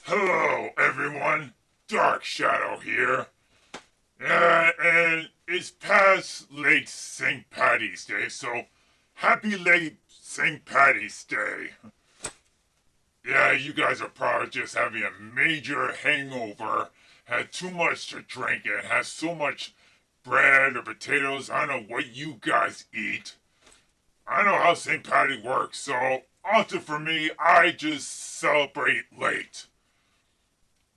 Hello, everyone. Dark Shadow here. And it's past late St. Patty's Day, so happy late St. Patty's Day. Yeah, you guys are probably just having a major hangover, had too much to drink, and have so much bread or potatoes. I don't know what you guys eat. I know how St. Patty works, so often for me, I just celebrate late.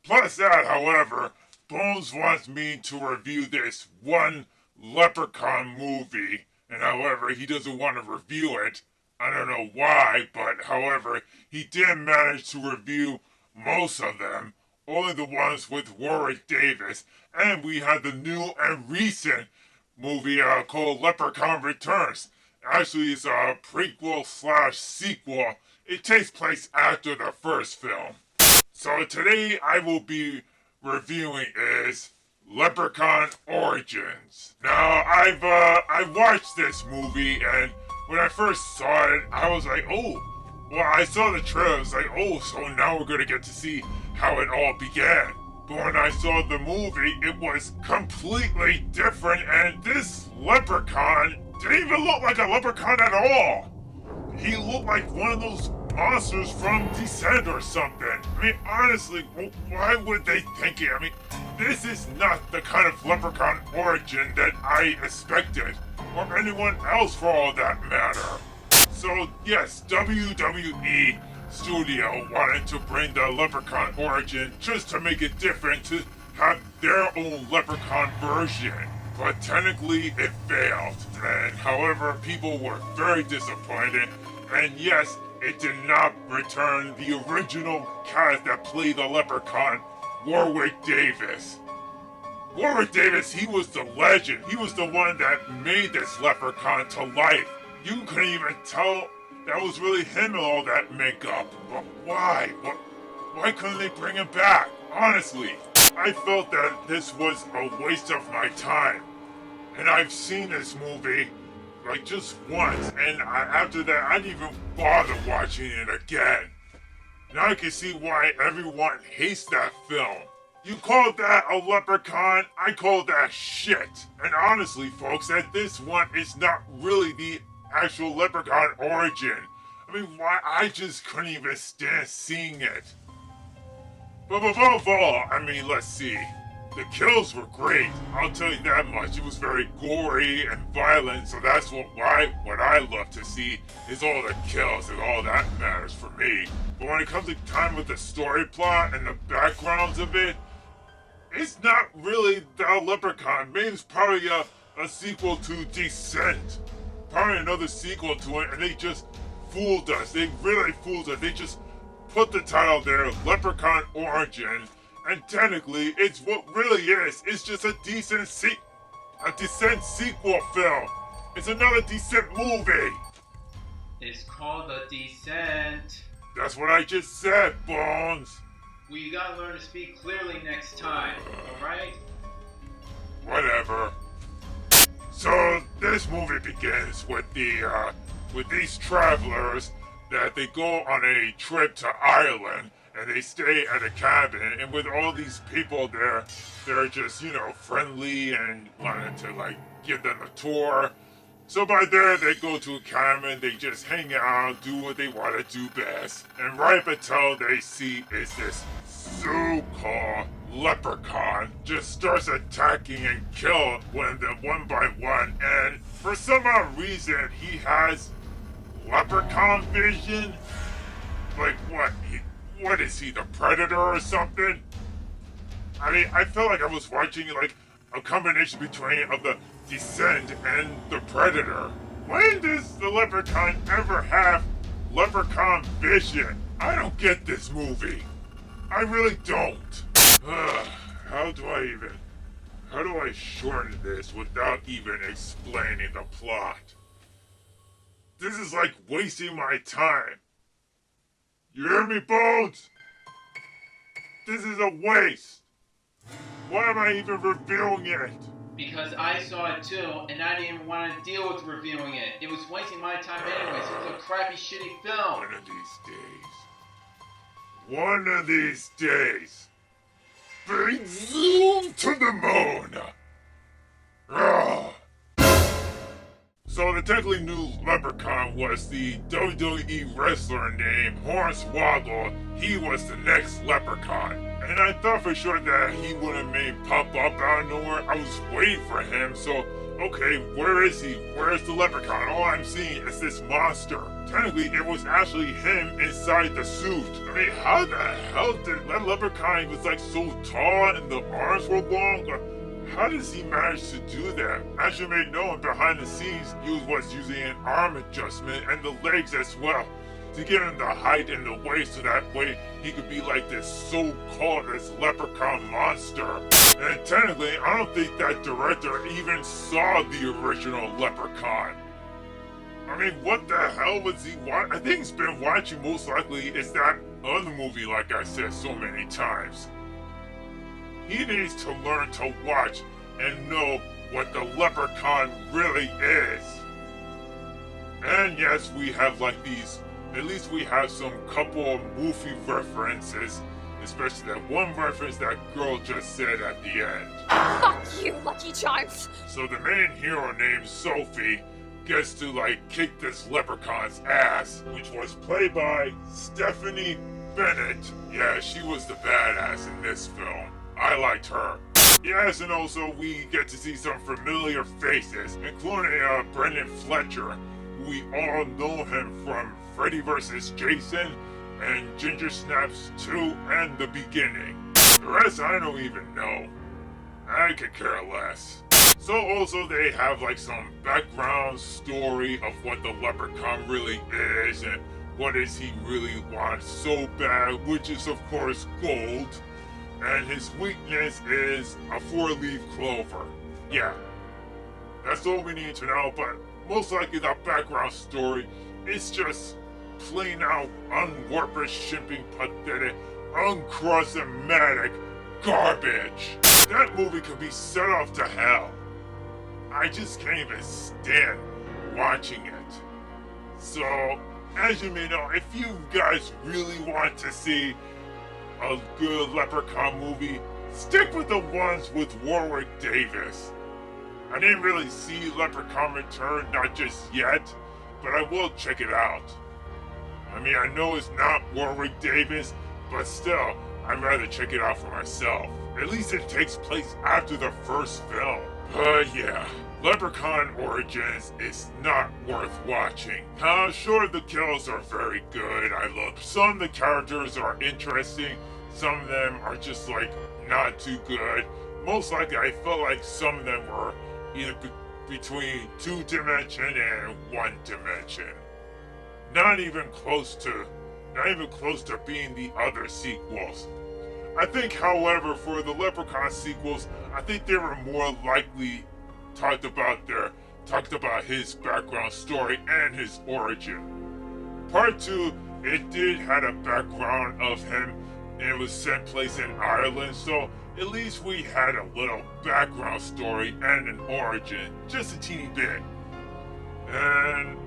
Plus that, however, Bones wants me to review this one Leprechaun movie, and however, he doesn't want to review it. I don't know why, but however, he did manage to review most of them, only the ones with Warwick Davis, and we had the new and recent movie called Leprechaun Returns. Actually, it's a prequel slash sequel. It takes place after the first film. So today I will be reviewing is Leprechaun Origins. Now I've watched this movie, and when I first saw it, I was like, oh, well, I saw the trailer. I was like, oh, so now we're gonna get to see how it all began. But when I saw the movie, it was completely different, and this leprechaun didn't even look like a leprechaun at all. He looked like one of those monsters from Descent or something. I mean, honestly, why would they think it? I mean, this is not the kind of Leprechaun origin that I expected, or anyone else for all that matter. So yes, WWE Studio wanted to bring the Leprechaun origin just to make it different, to have their own Leprechaun version. But technically it failed, and however, people were very disappointed, and yes, it did not return the original cast that played the Leprechaun, Warwick Davis. Warwick Davis, he was the legend. He was the one that made this Leprechaun to life. You couldn't even tell that was really him and all that makeup. But why? Why couldn't they bring him back? Honestly, I felt that this was a waste of my time. And I've seen this movie like just once, and after that I didn't even bother watching it again. Now I can see why everyone hates that film. You call that a leprechaun, I call that shit. And honestly folks, that this one is not really the actual leprechaun origin. I mean, why? I just couldn't even stand seeing it. But above all, I mean, let's see. The kills were great, I'll tell you that much. It was very gory and violent, so that's what I love to see is all the kills, and all that matters for me. But when it comes to time with the story plot and the backgrounds of it, it's not really the Leprechaun. Maybe it's probably a sequel to Descent. Probably another sequel to it, and they just fooled us. They really fooled us. They just put the title there, Leprechaun Origins. And technically, it's what really is. It's just a Descent sequel film. It's another Descent movie. It's called The Descent. That's what I just said, Bones. Well, you gotta learn to speak clearly next time, alright? Whatever. So this movie begins with with these travelers that they go on a trip to Ireland. And they stay at a cabin, and with all these people there, they're just, friendly and wanted to, give them a tour. So by there, they go to a cabin, they just hang out, do what they want to do best. And right until they see is this so-called leprechaun just starts attacking and killing them one by one. And for some odd reason, he has leprechaun vision. Like, what is he, the Predator or something? I mean, I felt like I was watching like a combination between of the Descent and the Predator. When does the Leprechaun ever have leprechaun vision? I don't get this movie. I really don't. How do I shorten this without even explaining the plot? This is like wasting my time. You hear me, Bones? This is a waste. Why am I even reviewing it? Because I saw it too, and I didn't even want to deal with reviewing it. It was wasting my time anyways. It was a crappy, shitty film. One of these days. One of these days. Bring Zoom to the moon. Ugh. So the technically new Leprechaun was the WWE wrestler named Hornswoggle. He was the next Leprechaun. And I thought for sure that he wouldn't maybe pop up out of nowhere. I was waiting for him, so okay, where is he? Where's the Leprechaun? All I'm seeing is this monster. Technically, it was actually him inside the suit. I mean, how the hell did that Leprechaun, he was like so tall and the arms were long? How does he manage to do that? As you may know, behind the scenes, he was using an arm adjustment and the legs as well to get him the height and the waist so that way he could be like this so-called this leprechaun monster. And technically, I don't think that director even saw the original Leprechaun. I mean, what the hell was he watching? I think he's been watching most likely is that other movie like I said so many times. He needs to learn to watch and know what the Leprechaun really is. And yes, we have like these, at least we have some couple of movie references, especially that one reference that girl just said at the end. Fuck you, Lucky Charms! So the main hero named Sophie gets to like kick this leprechaun's ass, which was played by Stephanie Bennett. Yeah, she was the badass in this film. I liked her. Yes, and also we get to see some familiar faces, including Brendan Fletcher, who we all know him from Freddy vs. Jason and Ginger Snaps 2 and The Beginning. The rest I don't even know. I could care less. So also they have like some background story of what the leprechaun really is and what is he really wants so bad, which is of course gold. And his weakness is a 4-leaf clover. Yeah, that's all we need to know, but most likely the background story is just plain out unwarped, shipping, pathetic, unchristmatic garbage. That movie could be set off to hell. I just can't even stand watching it. So, as you may know, if you guys really want to see a good Leprechaun movie, stick with the ones with Warwick Davis. I didn't really see Leprechaun Return, not just yet, but I will check it out. I mean, I know it's not Warwick Davis, but still, I'd rather check it out for myself. At least it takes place after the first film. But yeah, Leprechaun Origins is not worth watching. Sure, the kills are very good. Some of the characters are interesting. Some of them are just like not too good. Most likely, I felt like some of them were either between 2-dimension and 1-dimension. Not even close to being the other sequels. I think, however, for the Leprechaun sequels, I think they were more likely talked about his background story and his origin. Part 2, it did have a background of him, and it was set place in Ireland, so at least we had a little background story and an origin, just a teeny bit. And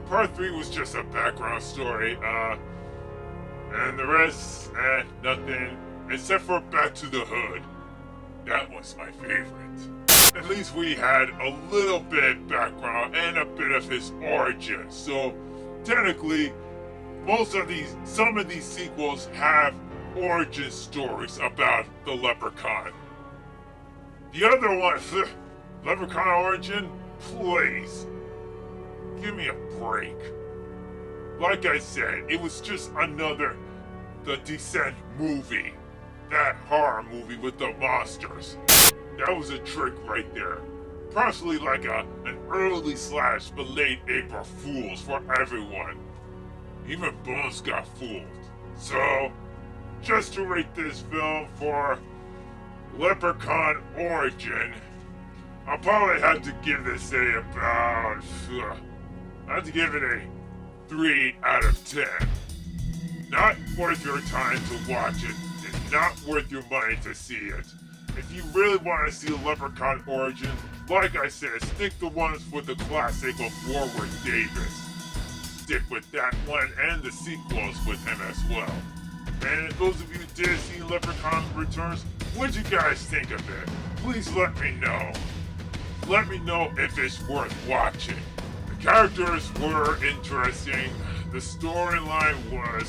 Part 3 was just a background story, and the rest, nothing, except for Back to the Hood. That was my favorite. At least we had a little bit background and a bit of his origin. So technically, some of these sequels have origin stories about the Leprechaun. The other one, Leprechaun Origin, please, give me a break. Like I said, it was just another The Descent movie. That horror movie with the monsters. That was a trick right there. Possibly like an early / but late April Fools for everyone. Even Bones got fooled. So, just to rate this film for Leprechaun Origin, I'll probably have to give this about I have to give it a 3 out of 10. Not worth your time to watch it, and not worth your money to see it. If you really want to see Leprechaun Origins, like I said, stick to ones with the classic of Warwick Davis. Stick with that one and the sequels with him as well. And those of you who did see Leprechaun Returns, what'd you guys think of it? Please let me know. Let me know if it's worth watching. The characters were interesting. The storyline was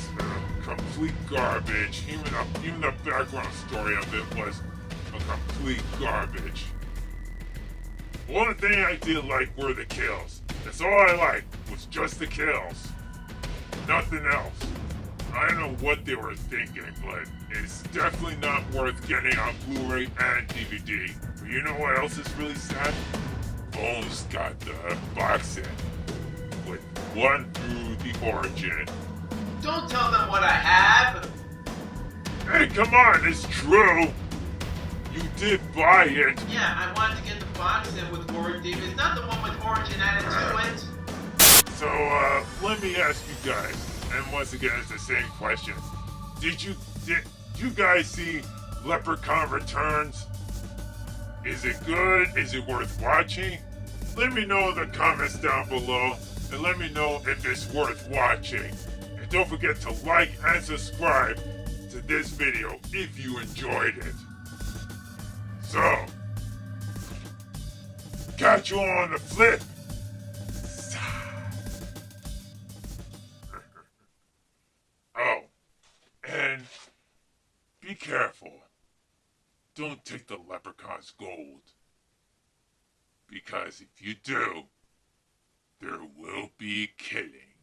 complete garbage. Even the background story of it was a complete garbage. One thing I did like were the kills. That's all I liked, was just the kills. Nothing else. I don't know what they were thinking, but it's definitely not worth getting on Blu-ray and DVD. But you know what else is really sad? Bones got the box set with 1 through the Origin. Don't tell them what I have! Hey, come on, it's true! You did buy it! Yeah, I wanted to get the box set with Warwick Davis, not the one with Origin added to it. So, let me ask you guys, and once again, it's the same question. Did you guys see Leprechaun Returns? Is it good? Is it worth watching? Let me know in the comments down below, and let me know if it's worth watching. And don't forget to like and subscribe to this video if you enjoyed it. So, catch you on the flip side. Oh, and be careful. Don't take the leprechaun's gold. Because if you do, there will be killing.